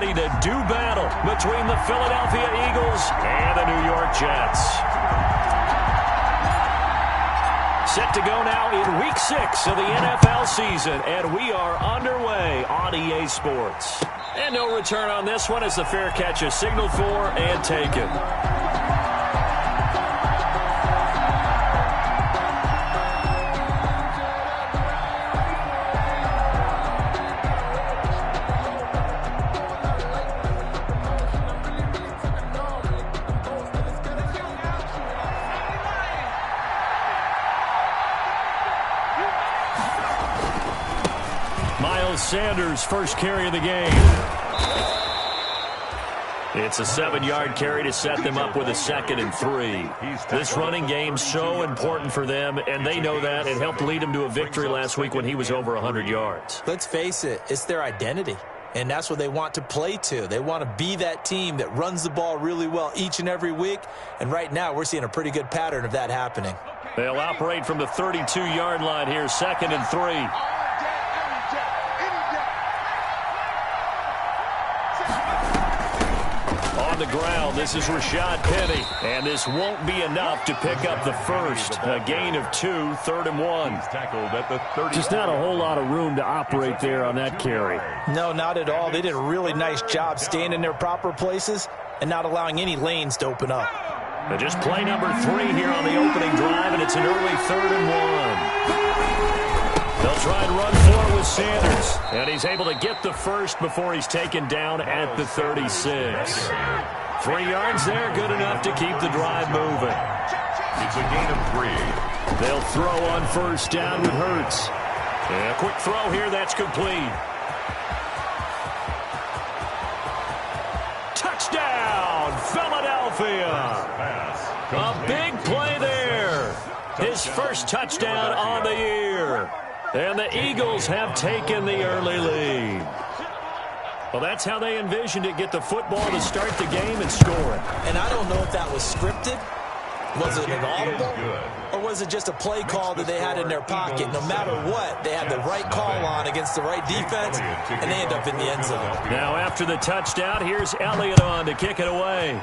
ready to do battle between the Philadelphia Eagles and the New York Jets. Set to go now in Week 6 of the NFL season, and we are underway on EA Sports. And no return on this one as the fair catch is signaled for and taken. Sanders' first carry of the game. It's a 7-yard carry to set them up with a 2nd and 3. This running game's so important for them, and they know that. It helped lead them to a victory last week when he was over 100 yards. Let's face it, it's their identity, and that's what they want to play to. They want to be that team that runs the ball really well each and every week, and right now we're seeing a pretty good pattern of that happening. They'll operate from the 32-yard line here, 2nd and 3. On the ground, this is Rashad Penny, and this won't be enough to pick up the first. A gain of 2, 3rd and 1. He's tackled at the 30. Just not a whole lot of room to operate there on that carry. No, not at all. They did a really nice job staying in their proper places and not allowing any lanes to open up. But just play number 3 here on the opening drive, and it's an early 3rd and 1. They'll try and run forward with Sanders. And he's able to get the first before he's taken down at the 36. 3 yards there, good enough to keep the drive moving. It's a gain of 3. They'll throw on first down with Hurts. And a quick throw here, that's complete. Touchdown, Philadelphia. A big play there. His first touchdown on the year. And the Eagles have taken the early lead. Well, that's how they envisioned it. Get the football to start the game and score it. And I don't know if that was scripted. Was it an audible? Or was it just a play call that they had in their pocket? No matter what, they had the right call on against the right defense, and they end up in the end zone. Now after the touchdown, here's Elliott on to kick it away.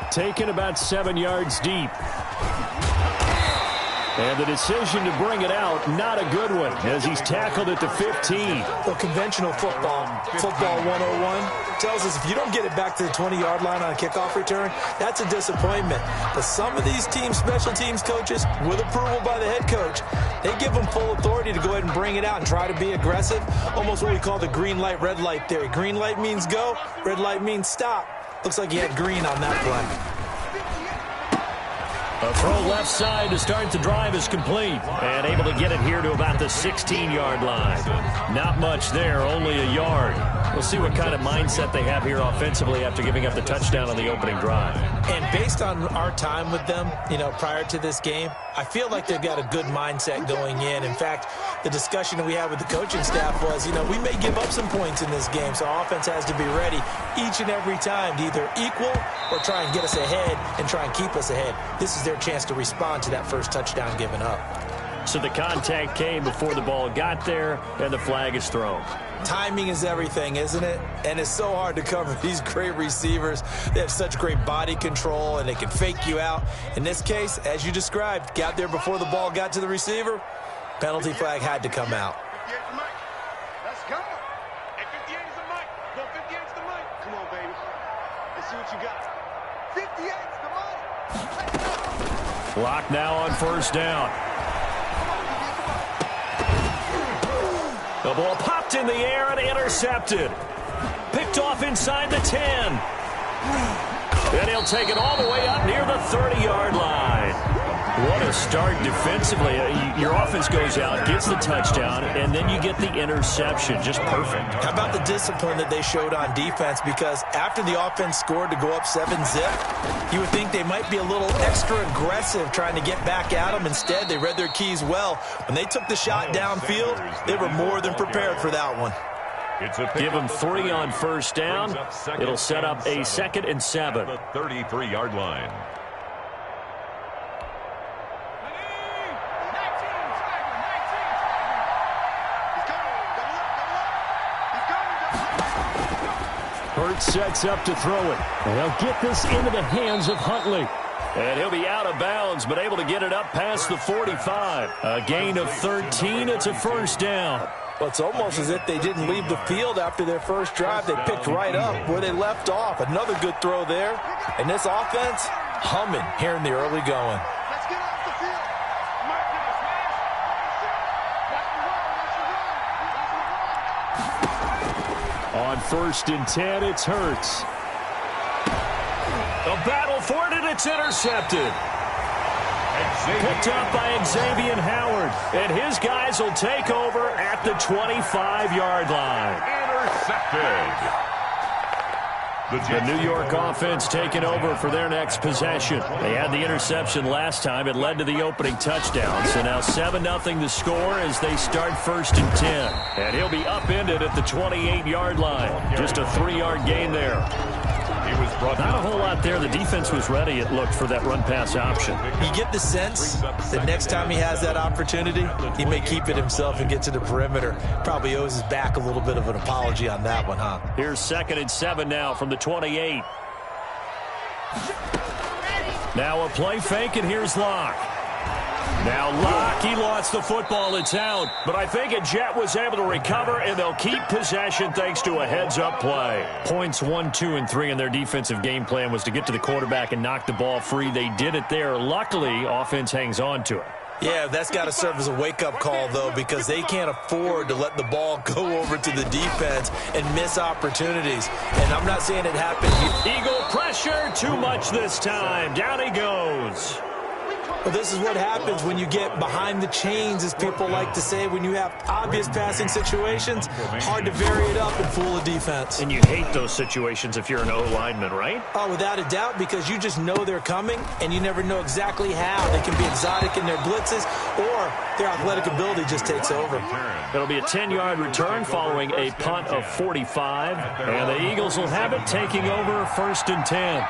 Taken about 7 yards deep. And the decision to bring it out, not a good one, as he's tackled at the 15. Well, conventional football 101, tells us if you don't get it back to the 20-yard line on a kickoff return, that's a disappointment. But some of these team special teams coaches, with approval by the head coach, they give them full authority to go ahead and bring it out and try to be aggressive, almost what we call the green light, red light theory. Green light means go, red light means stop. Looks like he had green on that play. A throw left side to start the drive is complete. And able to get it here to about the 16-yard line. Not much there, only a yard. We'll see what kind of mindset they have here offensively after giving up the touchdown on the opening drive. And based on our time with them, prior to this game, I feel like they've got a good mindset going in. In fact, the discussion that we had with the coaching staff was, we may give up some points in this game, so our offense has to be ready each and every time to either equal or try and get us ahead and try and keep us ahead. This is their chance to respond to that first touchdown given up. So the contact came before the ball got there, and the flag is thrown. Timing is everything, isn't it? And it's so hard to cover these great receivers. They have such great body control, and they can fake you out. In this case, as you described, got there before the ball got to the receiver. Penalty flag had to come out. 58's the mic. Let's go. Hey, 58 is the mic. No, 58's the mic. Come on, baby. Let's see what you got. 58's the mic. Clock now on first down. The ball popped in the air and intercepted. Picked off inside the 10. And he'll take it all the way up near the 30-yard line. What a start defensively. Your offense goes out, gets the touchdown, and then you get the interception. Just perfect. How about the discipline that they showed on defense? Because after the offense scored to go up 7-zip, you would think they might be a little extra aggressive trying to get back at them. Instead, they read their keys well. When they took the shot downfield, they were more than prepared for that one. Give them 3 on first down. It'll set up a 2nd and 7. The 33-yard line. Hurts sets up to throw it. And they'll get this into the hands of Huntley. And he'll be out of bounds, but able to get it up past the 45. A gain of 13. It's a first down. Well, it's almost as if they didn't leave the field after their first drive. They picked right up where they left off. Another good throw there. And this offense, humming here in the early going. Let's get off the field. On 1st and 10, it's Hurts. A battle for it, and it's intercepted. Picked up by Xavier Howard. And his guys will take over at the 25-yard line. Intercepted. The New York offense taking over for their next possession. They had the interception last time. It led to the opening touchdown. So now 7-0 the score as they start 1st and 10. And he'll be upended at the 28-yard line. Just a 3-yard gain there. Not a whole lot there. The defense was ready, it looked, for that run-pass option. You get the sense that next time he has that opportunity, he may keep it himself and get to the perimeter. Probably owes his back a little bit of an apology on that one, huh? Here's 2nd and 7 now from the 28. Now a play fake, and here's Locke. Now Locke, he lost the football. It's out. But I think a Jet was able to recover, and they'll keep possession thanks to a heads-up play. Points 1, 2, and 3 in their defensive game plan was to get to the quarterback and knock the ball free. They did it there. Luckily, offense hangs on to it. Yeah, that's got to serve as a wake-up call, though, because they can't afford to let the ball go over to the defense and miss opportunities. And I'm not saying it happened here. Eagle pressure, too much this time. Down he goes. Well, this is what happens when you get behind the chains, as people like to say, when you have obvious passing situations. Hard to vary it up and fool a defense. And you hate those situations if you're an O-lineman, right? Oh, without a doubt, because you just know they're coming, and you never know exactly how. They can be exotic in their blitzes, or their athletic ability just takes over. It'll be a 10-yard return following a punt of 45, and the Eagles will have it taking over 1st and 10.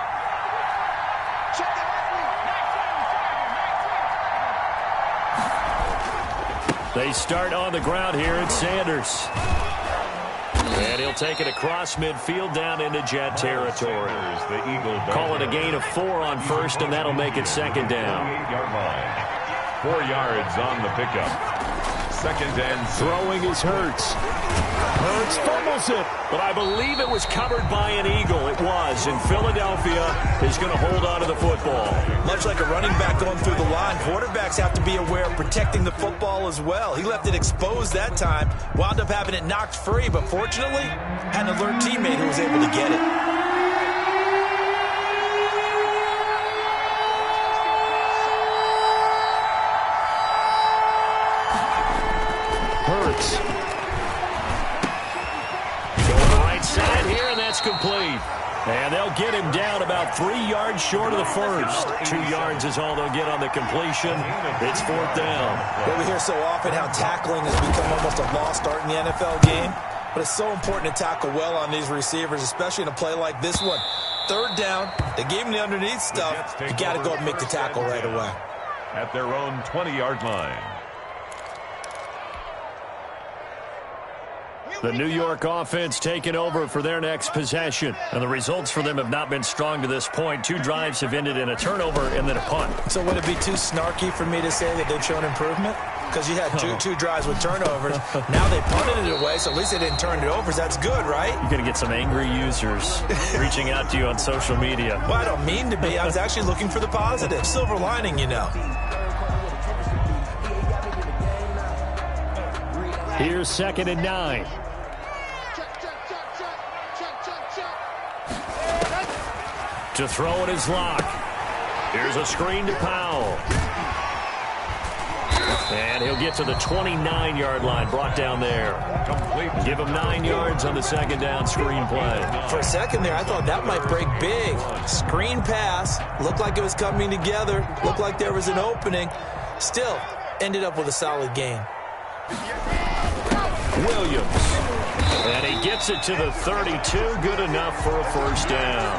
They start on the ground here at Sanders. And he'll take it across midfield down into Jet territory. Call it a gain of 4 on 1st, and that'll make it 2nd down. 4 yards on the pickup. 2nd and throwing is Hurts. Hurts fumbles it, but I believe it was covered by an Eagle. It was, and Philadelphia is going to hold on to the football. Much like a running back going through the line, quarterbacks have to be aware of protecting the football as well. He left it exposed that time, wound up having it knocked free, but fortunately, had an alert teammate who was able to get it. Hurts. Going to the right side here, and that's complete. And they'll get him down about 3 yards short of the first. 2 yards is all they'll get on the completion. It's 4th down. Well, we hear so often how tackling has become almost a lost art in the NFL game. But it's so important to tackle well on these receivers, especially in a play like this one. 3rd down, they gave him the underneath stuff. You got to go and make the tackle right away. At their own 20-yard line. The New York offense taking over for their next possession. And the results for them have not been strong to this point. 2 drives have ended in a turnover and then a punt. So would it be too snarky for me to say that they've shown improvement? Because you had two drives with turnovers. Now they punted it away, so at least they didn't turn it over. So that's good, right? You're going to get some angry users reaching out to you on social media. Well, I don't mean to be. I was actually looking for the positive. Silver lining, you know. Here's 2nd and 9. To throw it is Locke. Here's a screen to Powell. And he'll get to the 29-yard line, brought down there. Give him 9 yards on the 2nd down screen play. For a second there, I thought that might break big. Screen pass. Looked like it was coming together. Looked like there was an opening. Still, ended up with a solid gain. Williams. And he gets it to the 32. Good enough for a 1st down.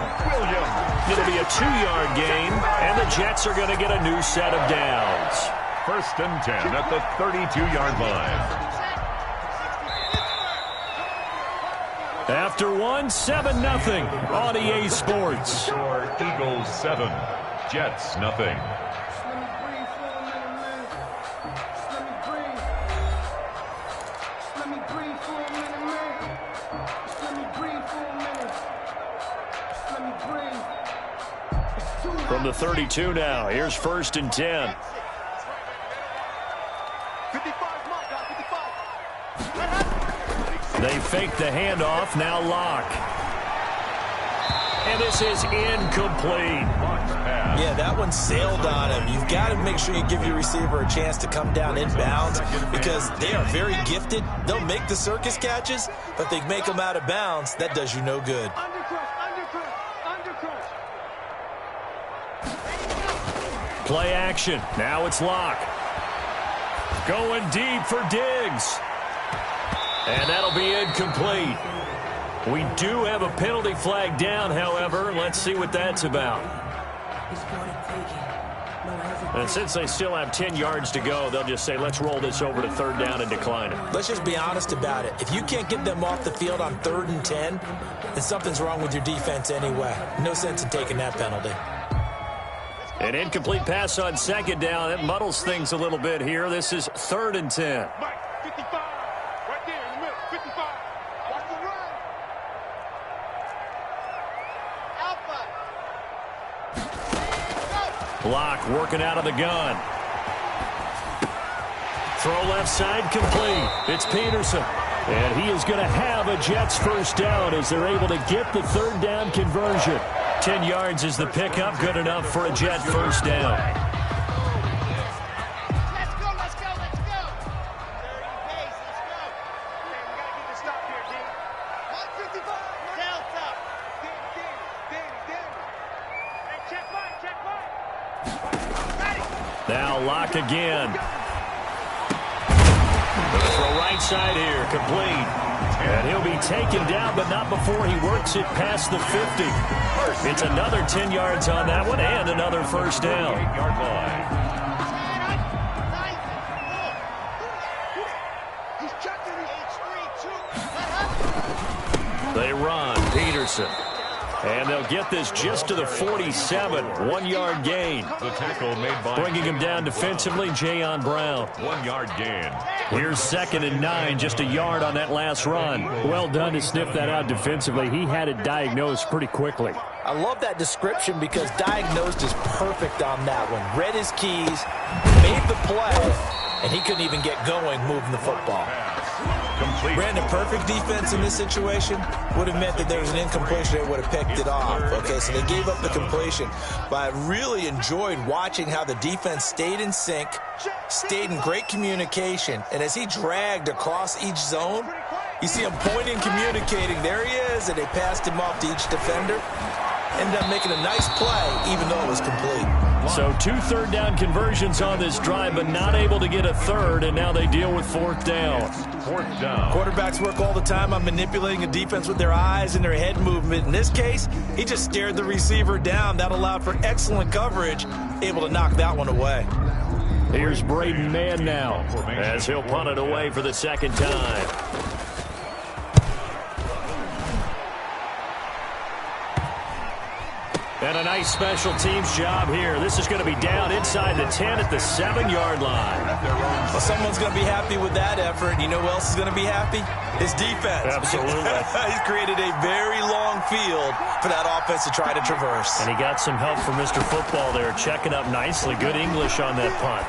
It'll be a 2-yard gain, and the Jets are going to get a new set of downs. 1st and 10 at the 32-yard line. After one, 7-0 on EA Sports. Eagles 7, Jets nothing. From the 32 now, here's 1st and 10. 55, Mark, 55. They fake the handoff, now Locke. And this is incomplete. Yeah, that one sailed on him. You've got to make sure you give your receiver a chance to come down inbounds because they are very gifted. They'll make the circus catches, but they make them out of bounds. That does you no good. Play action. Now it's Locke. Going deep for Diggs. And that'll be incomplete. We do have a penalty flag down, however. Let's see what that's about. And since they still have 10 yards to go, they'll just say, let's roll this over to 3rd down and decline it. Let's just be honest about it. If you can't get them off the field on 3rd and 10, then something's wrong with your defense anyway. No sense in taking that penalty. An incomplete pass on 2nd down. It muddles things a little bit here. This is 3rd and 10. Mike, 55. Right there in the middle. 55. Watch the run. Alpha. Block working out of the gun. Throw left side complete. It's Peterson. And he is going to have a Jets 1st down as they're able to get the 3rd down conversion. 10 yards is the pickup. Good enough for a Jet 1st down. Let's go. 30 pace. Let's go. Okay, we got to get the stop here, D. 155. Delta. Danny. Hey, check Mike. Ready. Now Locke again. Throw right side here, complete. And he'll be taken down, but not before he works it past the 50. It's another 10 yards on that one and another 1st down. 8-yard line. They run, Peterson. And they'll get this just to the 47, 1-yard gain. The tackle made by Bringing him down defensively, Jayon Brown. 1-yard gain. Here's 2nd and 9, just a yard on that last run. Well done to sniff that out defensively. He had it diagnosed pretty quickly. I love that description because diagnosed is perfect on that one. Read his keys, made the play, and he couldn't even get going moving the football. Complete. Brandon, perfect defense in this situation would have meant that there was an incompletion. They would have picked it off. Okay, so they gave up the completion. But I really enjoyed watching how the defense stayed in sync, stayed in great communication, and as he dragged across each zone, you see him pointing, communicating. There he is, and they passed him off to each defender. Ended up making a nice play, even though it was complete. So 2 3rd down conversions on this drive, but not able to get a 3rd, and now they deal with 4th down. 4th down. Quarterbacks work all the time on manipulating a defense with their eyes and their head movement. In this case, he just stared the receiver down. That allowed for excellent coverage, able to knock that one away. Here's Braden Mann now, as he'll punt it away for the 2nd time. And a nice special teams job here. This is going to be down inside the 10 at the 7-yard line. Well, someone's going to be happy with that effort. You know who else is going to be happy? His defense. Absolutely. He's created a very long field for that offense to try to traverse. And he got some help from Mr. Football there, checking up nicely. Good English on that punt.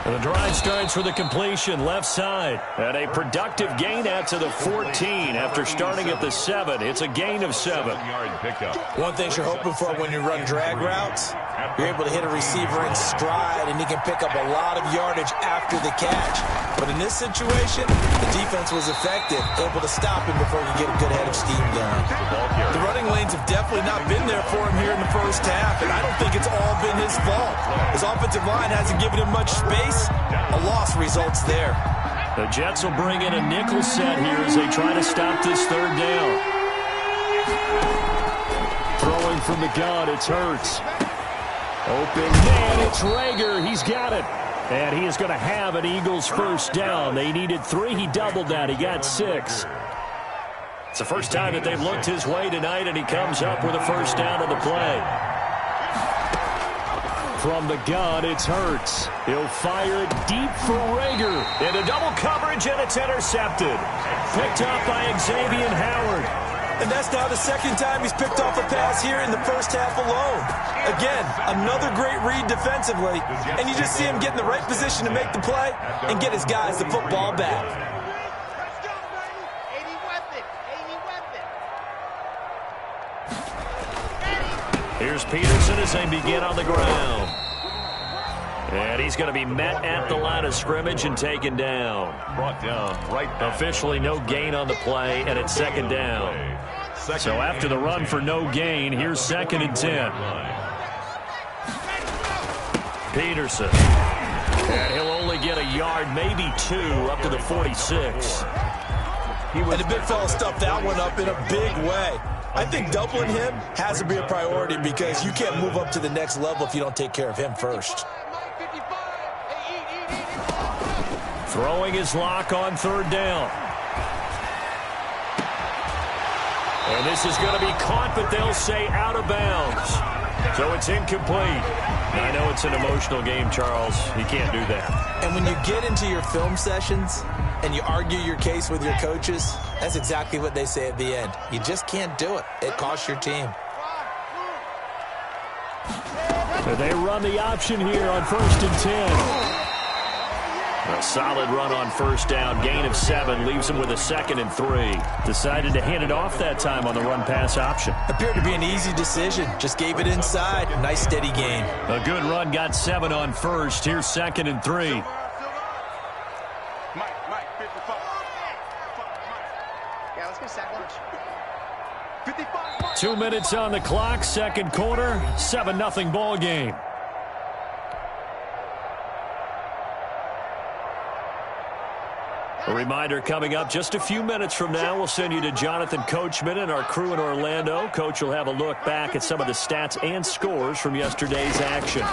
And the drive starts with a completion left side. And a productive gain out to the 14 after starting at the 7. It's a gain of 7. 7-yard pickup. One thing you're hoping for when you run drag routes, you're able to hit a receiver in stride, and he can pick up a lot of yardage after the catch. But in this situation, the defense was effective, able to stop him before he could get a good head of steam going. The running lanes have definitely not been there for him here in the first half, and I don't think it's all been his fault. His offensive line hasn't given him much space. A loss results there. The Jets will bring in a nickel set here as they try to stop this 3rd down. Throwing from the gun, it's Hurts. Open man, it's Rager. He's got it. And he is going to have an Eagles 1st down. They needed 3. He doubled that. He got 6. It's the first time that they've looked his way tonight, and he comes up with a first down on the play. From the gun, it's Hurts. He'll fire it deep for Rager. Into double coverage, and it's intercepted. Picked up by Xavier Howard. And that's now the second time he's picked off a pass here in the first half alone. Again, another great read defensively, and you just see him get in the right position to make the play and get his guys the football back. Let's go, baby. 80 weapon. 80 weapon. Here's Peterson as they begin on the ground. And he's going to be met at the line of scrimmage and taken down. Brought down right back. Officially no gain on the play, and it's second down. So after the run for no gain, here's 2nd and 10. Peterson. And he'll only get a yard, maybe 2, up to the 46. And the big fella stuffed that one up in a big way. I think doubling him has to be a priority because you can't move up to the next level if you don't take care of him first. Throwing his lock on 3rd down. And this is going to be caught, but they'll say out of bounds. So it's incomplete. I know it's an emotional game, Charles. You can't do that. And when you get into your film sessions and you argue your case with your coaches, that's exactly what they say at the end. You just can't do it. It costs your team. They run the option here on 1st and 10. A solid run on 1st down. Gain of 7 leaves him with a 2nd and 3. Decided to hand it off that time on the run-pass option. Appeared to be an easy decision. Just gave it inside. Nice steady gain. A good run, got 7 on 1st. Here's 2nd and 3. Mike, 55. Yeah, let's get sack lunch. 55. 2 minutes on the clock, 2nd quarter, 7-0 ball game. A reminder coming up just a few minutes from now, we'll send you to Jonathan Coachman and our crew in Orlando. Coach will have a look back at some of the stats and scores from yesterday's action.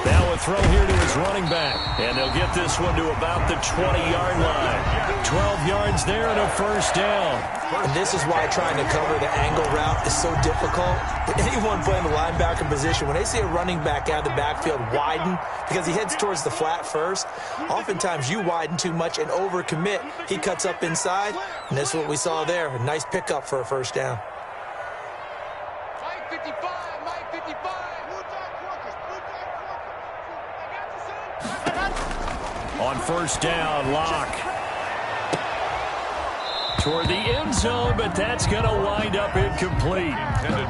Now a throw here to his running back. And they'll get this one to about the 20-yard line. 12 yards there and a 1st down. And this is why trying to cover the angle route is so difficult. Anyone playing the linebacker position, when they see a running back out of the backfield widen, because he heads towards the flat first, oftentimes you widen too much and overcommit. He cuts up inside, and that's what we saw there. A nice pickup for a 1st down. Mike 55. On 1st down, Locke. Toward the end zone, but that's going to wind up incomplete.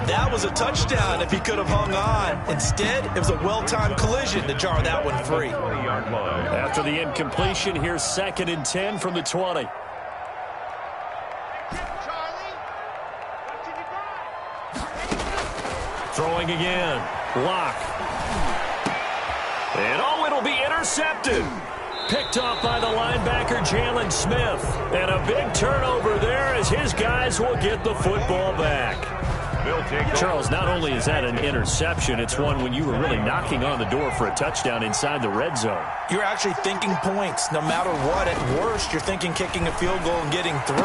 That was a touchdown if he could have hung on. Instead, it was a well-timed collision to jar that one free. After the incompletion, here's 2nd and 10 from the 20. Throwing again. Locke. And it'll be intercepted. Picked off by the linebacker, Jalen Smith. And a big turnover there as his guys will get the football back. Charles, not only is that an interception, it's one when you were really knocking on the door for a touchdown inside the red zone. You're actually thinking points. No matter what, at worst, you're thinking kicking a field goal and getting 3.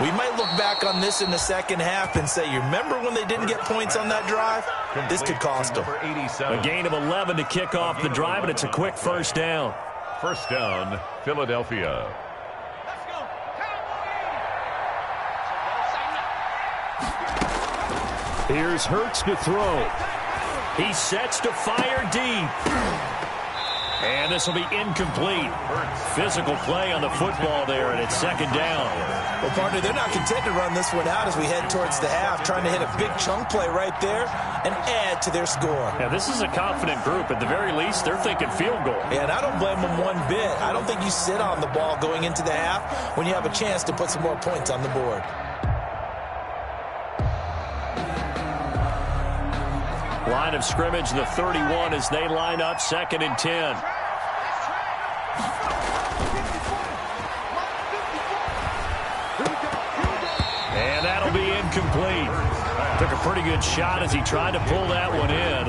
We might look back on this in the second half and say, you remember when they didn't get points on that drive? This could cost them. A gain of 11 to kick off the drive, and it's a quick 1st down. 1st down, Philadelphia. Let's go. Here's Hurts to throw. He sets to fire deep. And this will be incomplete. Physical play on the football there, and it's 2nd down. Well, partner, they're not content to run this one out as we head towards the half, trying to hit a big chunk play right there and add to their score. Yeah, this is a confident group. At the very least, they're thinking field goal. Yeah, and I don't blame them one bit. I don't think you sit on the ball going into the half when you have a chance to put some more points on the board. Line of scrimmage, the 31 as they line up, 2nd and 10. And that'll be incomplete. Took a pretty good shot as he tried to pull that one in.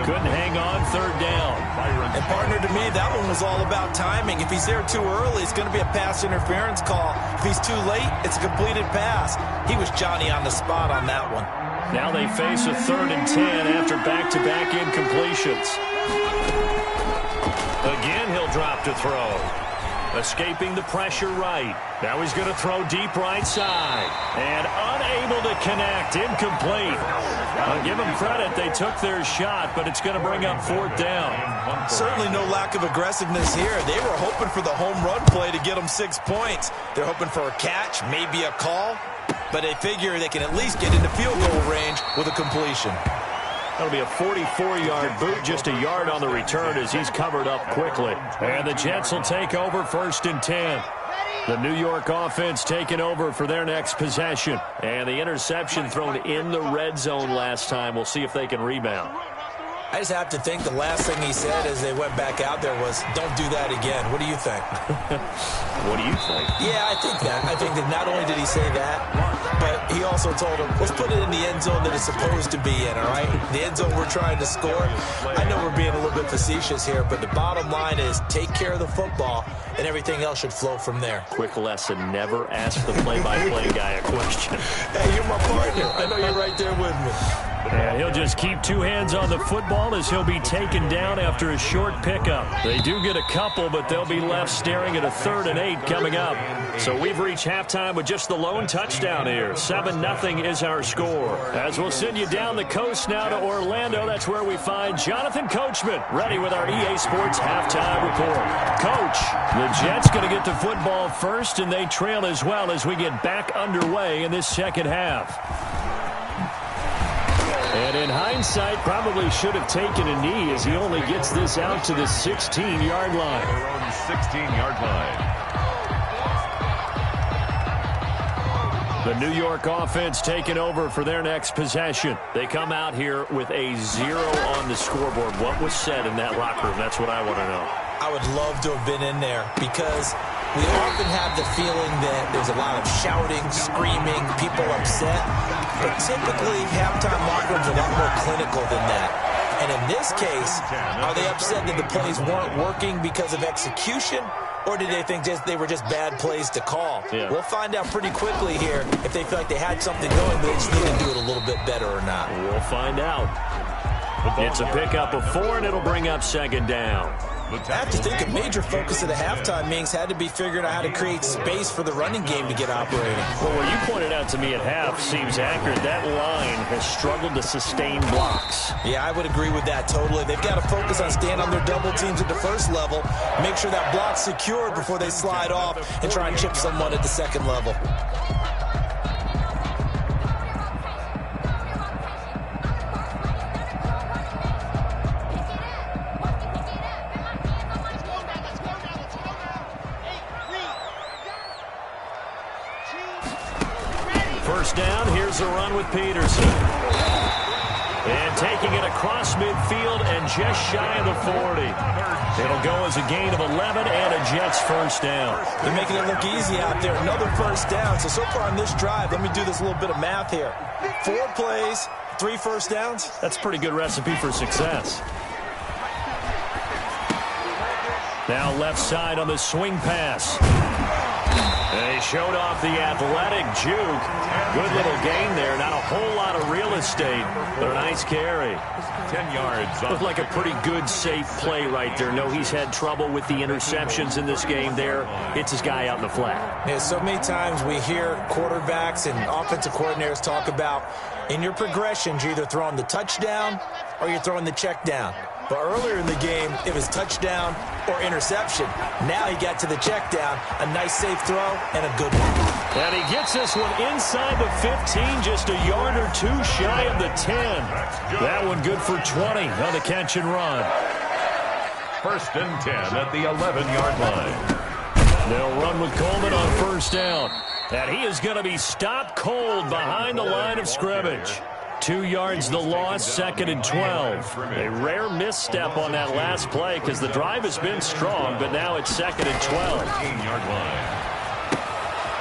Couldn't hang on third down. And partner, to me, that one was all about timing. If he's there too early, it's going to be a pass interference call. If he's too late, it's a completed pass. He was Johnny on the spot on that one. Now they face a 3rd and 10 after back-to-back incompletions. Again, he'll drop to throw. Escaping the pressure right. Now he's going to throw deep right side. And unable to connect. Incomplete. I'll give them credit. They took their shot, but it's going to bring up 4th down. Certainly no lack of aggressiveness here. They were hoping for the home run play to get them 6 points. They're hoping for a catch, maybe a call. But they figure they can at least get into field goal range with a completion. That'll be a 44-yard boot, just a yard on the return as he's covered up quickly. And the Jets will take over 1st and 10. The New York offense taking over for their next possession. And the interception thrown in the red zone last time. We'll see if they can rebound. I just have to think the last thing he said as they went back out there was, don't do that again. What do you think? What do you think? Yeah, I think that. I think that not only did he say that, but he also told him, let's put it in the end zone that it's supposed to be in, all right? The end zone we're trying to score. I know we're being a little bit facetious here, but the bottom line is take care of the football, and everything else should flow from there. Quick lesson, never ask the play-by-play guy a question. Hey, you're my partner. I know you're right there with me. And he'll just keep 2 hands on the football as he'll be taken down after a short pickup. They do get a couple, but they'll be left staring at a 3rd and 8 coming up. So we've reached halftime with just the lone touchdown here. 7-0 is our score. As we'll send you down the coast now to Orlando, that's where we find Jonathan Coachman, ready with our EA Sports halftime report. Coach, the Jets going to get the football first, and they trail as well as we get back underway in this second half. And in hindsight, probably should have taken a knee as he only gets this out to the 16-yard line. Their own 16-yard line. The New York offense taking over for their next possession. They come out here with a 0 on the scoreboard. What was said in that locker room? That's what I want to know. I would love to have been in there because we often have the feeling that there's a lot of shouting, screaming, people upset. But typically, halftime locker rooms are a lot more clinical than that. And in this case, are they upset that the plays weren't working because of execution? Or did they think they were just bad plays to call? Yeah. We'll find out pretty quickly here if they feel like they had something going, but they just need to do it a little bit better or not. We'll find out. It's a pickup of 4, and it'll bring up 2nd down. I have to think a major focus of the halftime meetings had to be figuring out how to create space for the running game to get operating. Well, what you pointed out to me at half seems accurate. That line has struggled to sustain blocks. Yeah, I would agree with that totally. They've got to focus on staying on their double teams at the first level, make sure that block's secured before they slide off and try and chip someone at the second level. First down, here's a run with Peterson. And taking it across midfield and just shy of the 40. It'll go as a gain of 11 and a Jets first down. They're making it look easy out there. Another first down. So far on this drive, let me do this little bit of math here. 4 plays, 3 first downs. That's a pretty good recipe for success. Now left side on the swing pass. And he showed off the athletic juke. Good little gain there. Not a whole lot of real estate, but a nice carry. 10 yards. Looked like a pretty good, safe play right there. No, he's had trouble with the interceptions in this game there. It's his guy out in the flat. Yeah, so many times we hear quarterbacks and offensive coordinators talk about in your progressions, you're either throwing the touchdown or you're throwing the check down. But earlier in the game, it was touchdown or interception. Now he got to the check down, a nice safe throw, and a good one. And he gets this one inside the 15, just a yard or 2 shy of the 10. That one good for 20 on the catch and run. 1st and 10 at the 11-yard line. They'll run with Coleman on first down. And he is going to be stopped cold behind the line of scrimmage. 2 yards the loss, 2nd and 12. A rare misstep on that last play because the drive has been strong, but now it's 2nd and 12. 15-yard line.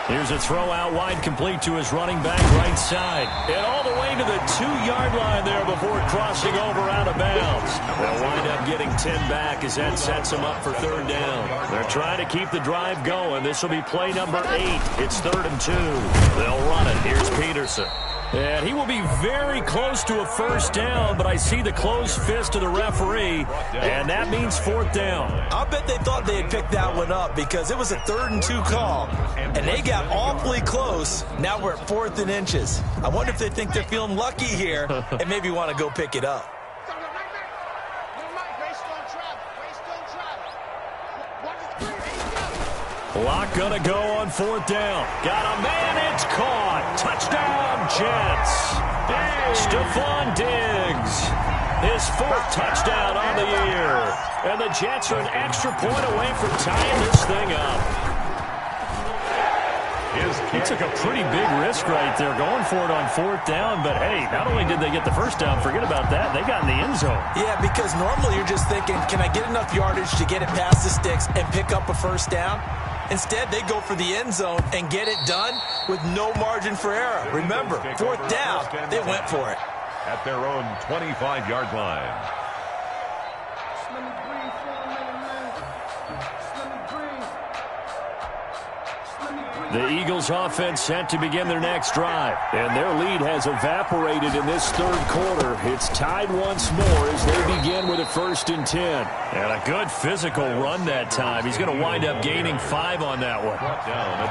Here's a throw out wide, complete to his running back right side. And all the way to the 2-yard line there before crossing over out of bounds. They'll wind up getting 10 back as that sets them up for 3rd down. They're trying to keep the drive going. This will be play number 8. It's 3rd and 2. They'll run it. Here's Peterson. And he will be very close to a 1st down, but I see the closed fist of the referee, and that means 4th down. I'll bet they thought they had picked that one up because it was a 3rd and 2 call, and they got awfully close. Now we're at 4th and inches. I wonder if they think they're feeling lucky here and maybe want to go pick it up. Lock gonna go on 4th down. Got a man, it's caught. Touchdown, Jets. Stephon Diggs. His 4th touchdown on the year. And the Jets are an extra point away from tying this thing up. He took a pretty big risk right there going for it on 4th down, but hey, not only did they get the 1st down, forget about that, they got in the end zone. Yeah, because normally you're just thinking, can I get enough yardage to get it past the sticks and pick up a 1st down? Instead, they go for the end zone and get it done with no margin for error. Remember, 4th down, they went for it. At their own 25-yard line. The Eagles offense set to begin their next drive, and their lead has evaporated in this 3rd quarter. It's tied once more as they begin with a 1st and 10. And a good physical run that time. He's going to wind up gaining 5 on that one.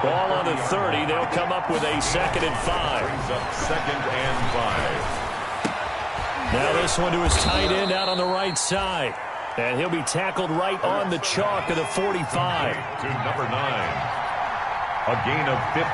Ball on the 30. They'll come up with a 2nd and 5. Brings up 2nd and 5. Now this one to his tight end out on the right side. And he'll be tackled right on the chalk of the 45. To number 9. A gain of 15.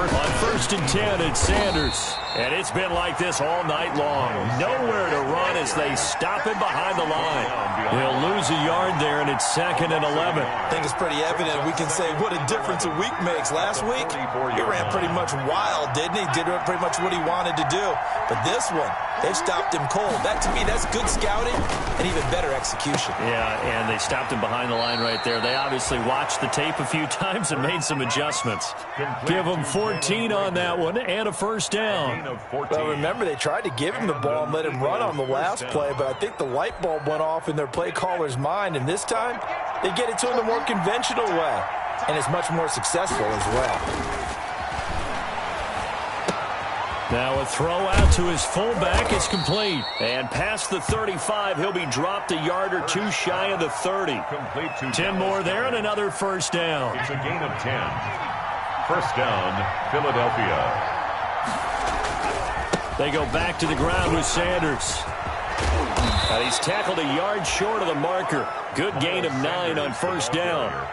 On 1st and 10, it's Sanders. And it's been like this all night long. Nowhere to run as they stop him behind the line. They'll lose a yard there, and it's 2nd and 11. I think it's pretty evident. We can say what a difference a week makes. Last week, he ran pretty much wild, didn't he? Did pretty much what he wanted to do. But this one, they've stopped him cold. That, to me, that's good scouting and even better execution. Yeah, and they stopped him behind the line right there. They obviously watched the tape a few times and made some adjustments. Give them 14 on that one and a 1st down. Well, remember, they tried to give him the ball and let him run on the last play, but I think the light bulb went off in their play caller's mind, and this time they get it to him the more conventional way, and it's much more successful as well. Now a throw out to his fullback is complete. And past the 35, he'll be dropped a yard or 2 shy of the 30. 10 more there and another 1st down. It's a gain of 10. 1st down, Philadelphia. They go back to the ground with Sanders. And he's tackled a yard short of the marker. Good gain of 9 on 1st down.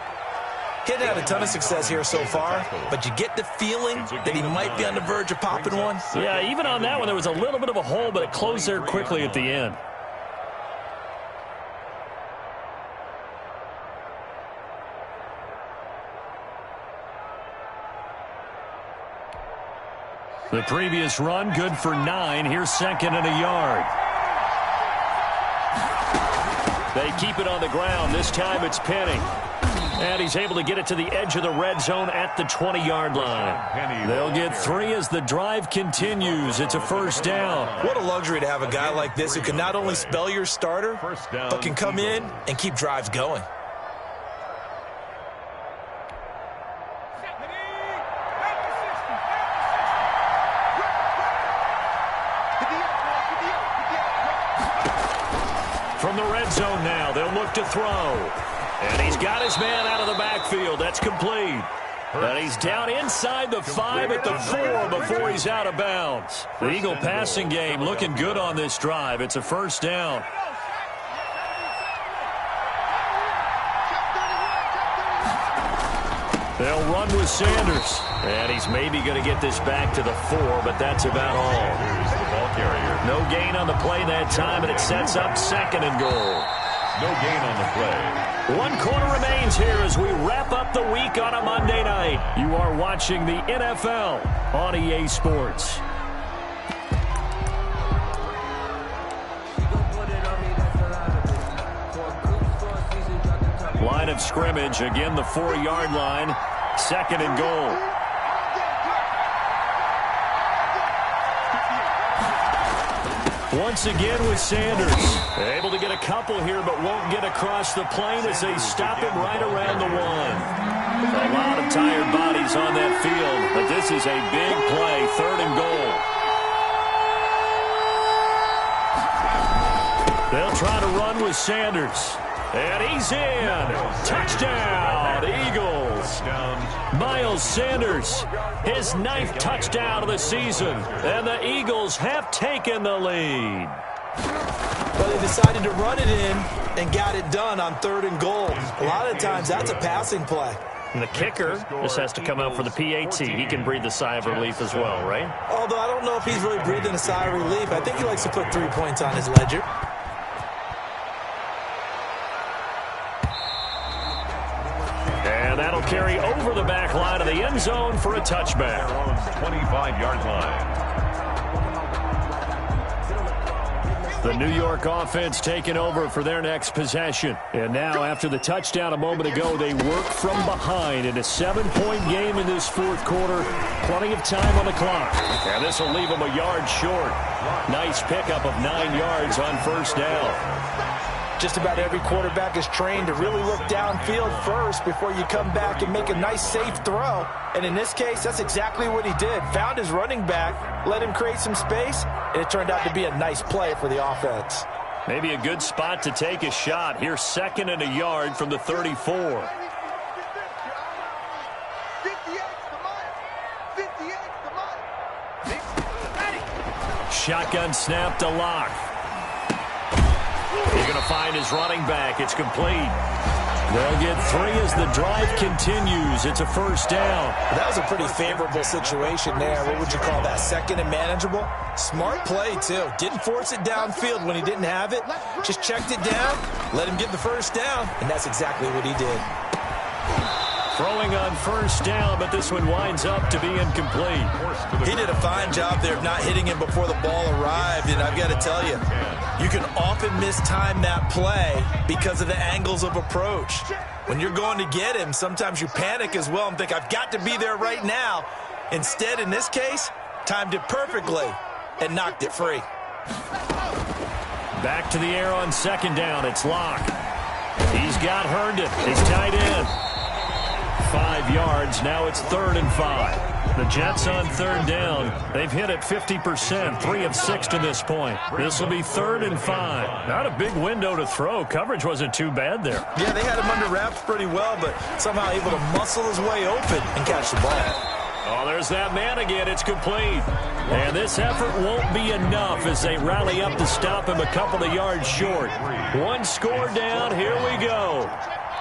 He hadn't had a ton of success here so far, but you get the feeling that he might be on the verge of popping one. Yeah, even on that one, there was a little bit of a hole, but it closed there quickly at the end. The previous run, good for 9. Here's 2nd and a yard. They keep it on the ground. This time it's Penny. And he's able to get it to the edge of the red zone at the 20-yard line. They'll get 3 as the drive continues. It's a 1st down. What a luxury to have a guy like this who can not only spell your starter, but can come in and keep drives going. From the red zone now, they'll look to throw. And he's got his man out of the backfield. That's complete. And he's down inside the 5 at the 4 before he's out of bounds. The Eagle passing game looking good on this drive. It's a 1st down. They'll run with Sanders. And he's maybe going to get this back to the 4, but that's about all. Here's the ball carrier. No gain on the play that time, and it sets up 2nd and goal. No gain on the play. 1 quarter remains here as we wrap up the week on a Monday night. You are watching the NFL on EA Sports. Line of scrimmage, again the 4-yard line. Second and goal. Once again with Sanders. Able to get a couple here, but won't get across the plane as they stop him right around the 1. A lot of tired bodies on that field, but this is a big play, 3rd and goal. They'll try to run with Sanders. And he's in. Touchdown, Eagles. Miles Sanders, his 9th touchdown of the season. And the Eagles have taken the lead. Well, they decided to run it in and got it done on 3rd and goal. A lot of times that's a passing play. And the kicker just has to come out for the PAT. He can breathe a sigh of relief as well, right? Although I don't know if he's really breathing a sigh of relief. I think he likes to put 3 points on his ledger. And that'll carry over the back line of the end zone for a touchback. 25-yard line. The New York offense taking over for their next possession. And now, after the touchdown a moment ago, they work from behind in a 7-point game in this 4th quarter. Plenty of time on the clock. And this will leave them a yard short. Nice pickup of 9 yards on 1st down. Just about every quarterback is trained to really look downfield first before you come back and make a nice, safe throw. And in this case, that's exactly what he did. Found his running back, let him create some space, and it turned out to be a nice play for the offense. Maybe a good spot to take a shot. Here's 2nd and a yard from the 34. Shotgun snap to Locke. He's going to find his running back. It's complete. They'll get 3 as the drive continues. It's a 1st down. That was a pretty favorable situation there. What would you call that? 2nd and manageable? Smart play, too. Didn't force it downfield when he didn't have it. Just checked it down, let him get the 1st down, and that's exactly what he did. Throwing on 1st down, but this one winds up to be incomplete. He did a fine job there of not hitting him before the ball arrived, and I've got to tell you, you can often mistime that play because of the angles of approach. When you're going to get him, sometimes you panic as well and think, I've got to be there right now. Instead, in this case, timed it perfectly and knocked it free. Back to the air on 2nd down. It's Locke. He's got Herndon, his tight end. 5 yards. Now it's 3rd and 5. The Jets on 3rd down. They've hit it 50%, 3 of 6 to this point. This will be 3rd and 5. Not a big window to throw. Coverage wasn't too bad there. Yeah, they had him under wraps pretty well, but somehow able to muscle his way open and catch the ball. Oh, there's that man again. It's complete. And this effort won't be enough as they rally up to stop him a couple of yards short. 1 score down. Here we go.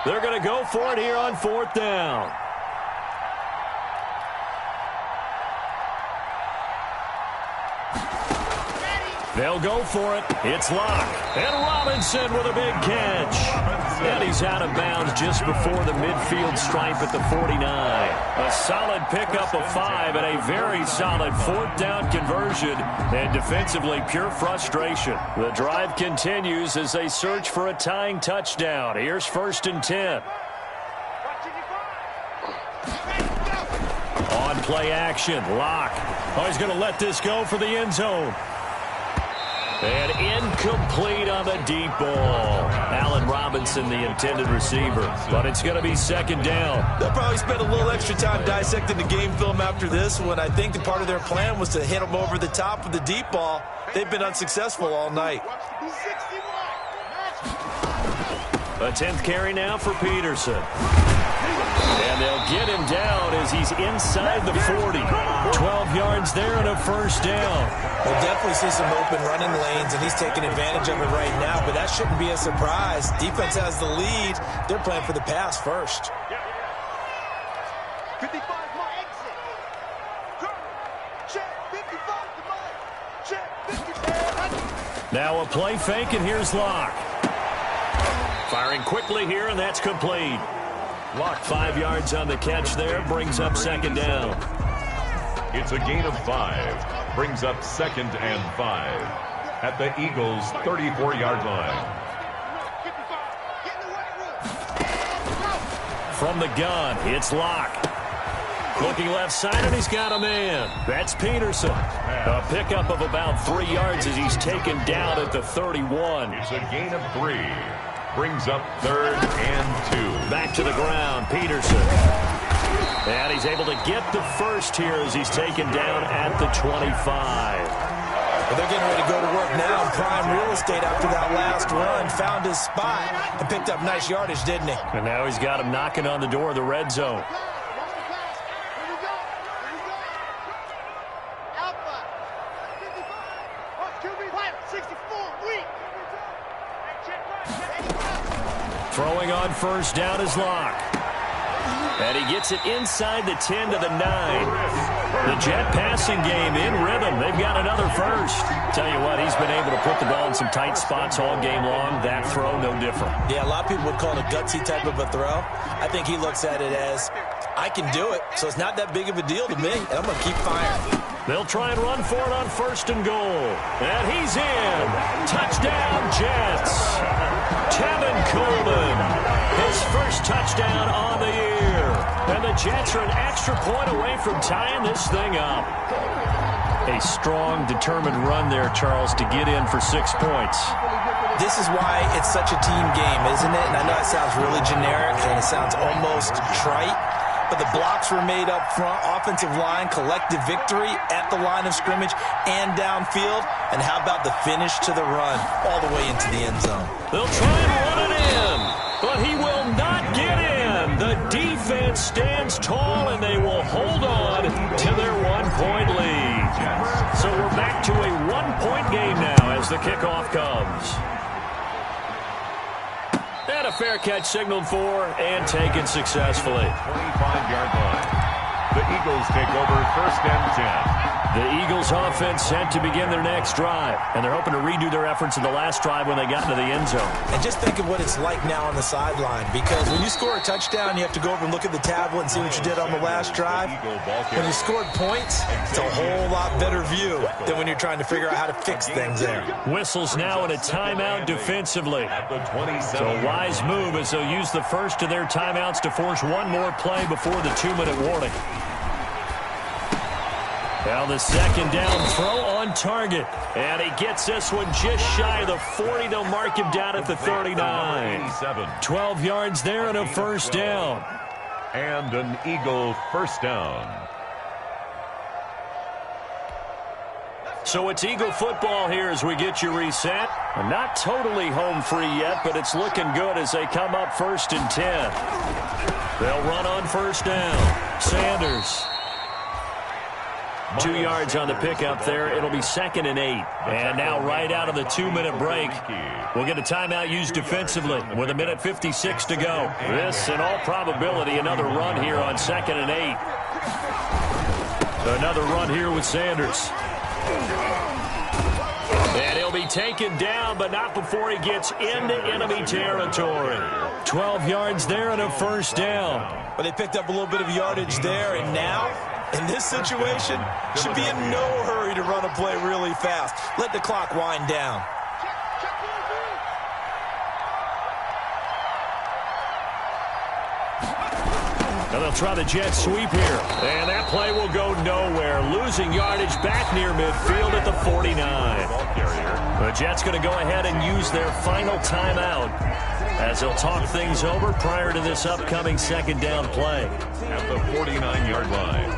They're going to go for it here on 4th down. They'll go for it. It's Locke. And Robinson with a big catch. And he's out of bounds just before the midfield stripe at the 49. A solid pickup of 5 and a very solid 4th down conversion. And defensively, pure frustration. The drive continues as they search for a tying touchdown. Here's 1st and 10. On play action, Locke. Oh, he's going to let this go for the end zone. And incomplete on the deep ball. Allen Robinson, the intended receiver. But it's going to be 2nd down. They'll probably spend a little extra time dissecting the game film after this one. I think the part of their plan was to hit them over the top with the deep ball. They've been unsuccessful all night. A 10th carry now for Peterson. And they'll get him down as he's inside the 40. 12 yards there and a 1st down. We'll definitely see some open running lanes, and he's taking advantage of it right now, but that shouldn't be a surprise. Defense has the lead. They're playing for the pass first. 55 more exit. Check. 55 to Mike. Check. 55. Now a play fake, and here's Locke. Firing quickly here, and that's complete. Locke 5 yards on the catch there, brings up 2nd down. It's a gain of 5. Brings up 2nd and 5 at the Eagles' 34-yard line. From the gun, it's Locke. Looking left side, and he's got a man. That's Peterson. A pickup of about 3 yards as he's taken down at the 31. It's a gain of 3. Brings up 3rd and 2. Back to the ground, Peterson. And he's able to get the first here as he's taken down at the 25. Well, they're getting ready to go to work now in prime real estate after that last run. Found his spot and picked up nice yardage, didn't he? And now he's got him knocking on the door of the red zone. Throwing on first down is Locke. And he gets it inside the 10 to the 9. The Jet passing game in rhythm. They've got another first. Tell you what, he's been able to put the ball in some tight spots all game long. That throw, no different. Yeah, a lot of people would call it a gutsy type of a throw. I think he looks at it as, I can do it, so it's not that big of a deal to me, and I'm going to keep firing. They'll try and run for it on first and goal. And he's in. Touchdown, Jets. Tevin Coleman, his first touchdown on the year. And the Jets are an extra point away from tying this thing up. A strong, determined run there, Charles, to get in for 6 points. This is why it's such a team game, isn't it? And I know it sounds really generic and it sounds almost trite, but the blocks were made up front, offensive line, collective victory at the line of scrimmage and downfield. And how about the finish to the run all the way into the end zone? They'll try and run it in, but he will not get in. The defense stands tall, and they will hold on to their 1-point lead. So we're back to a 1-point game now as the kickoff comes. And a fair catch signaled for and taken successfully. 25-yard line. The Eagles take over first and 10. The Eagles offense set to begin their next drive, and they're hoping to redo their efforts in the last drive when they got into the end zone. And just think of what it's like now on the sideline, because when you score a touchdown, you have to go over and look at the tablet and see what you did on the last drive. When you scored points, it's a whole lot better view than when you're trying to figure out how to fix things there. Whistles now in a timeout defensively. At the 27. So a wise move as they'll use the first of their timeouts to force one more play before the 2-minute warning. Now the second down throw on target. And he gets this one just shy of the 40. They'll mark him down at the 39. 12 yards there and a first down. And an Eagle first down. So it's Eagle football here as we get you reset. Not totally home free yet, but it's looking good as they come up first and 10. They'll run on first down. Sanders. 2 yards on the pickup there. It'll be 2nd and 8. And now right out of the 2-minute break, we'll get a timeout used defensively with 1:56 to go. This, in all probability, another run here on 2nd and 8. Another run here with Sanders. And he'll be taken down, but not before he gets into enemy territory. 12 yards there and a first down. But they picked up a little bit of yardage there, and now, in this situation, should be in no hurry to run a play really fast. Let the clock wind down. Now they'll try the jet sweep here. And that play will go nowhere. Losing yardage back near midfield at the 49. The Jets going to go ahead and use their final timeout as they'll talk things over prior to this upcoming second down play. At the 49-yard line.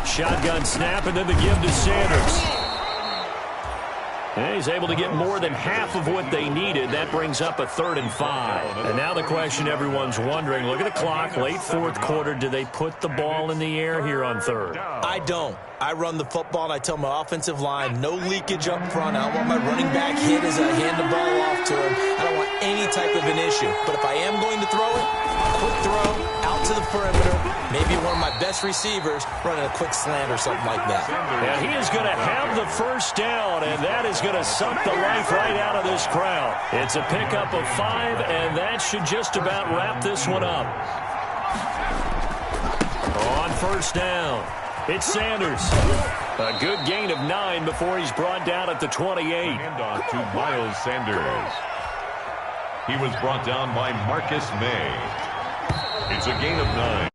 Shotgun snap, and then the give to Sanders. And he's able to get more than half of what they needed. That brings up a 3rd and 5. And now the question everyone's wondering, look at the clock, late fourth quarter, do they put the ball in the air here on third? I don't. I run the football, and I tell my offensive line, no leakage up front. I don't want my running back hit as I hand the ball off to him. I don't want any type of an issue. But if I am going to throw it, quick throw, out to the perimeter, maybe one of my best receivers running a quick slant or something like that. And he is going to have the first down, and that is going to suck the life right out of this crowd. It's a pickup of 5, and that should just about wrap this one up. On first down, it's Sanders. A good gain of 9 before he's brought down at the 28. Handoff to Miles Sanders. He was brought down by Marcus May. It's a gain of 9.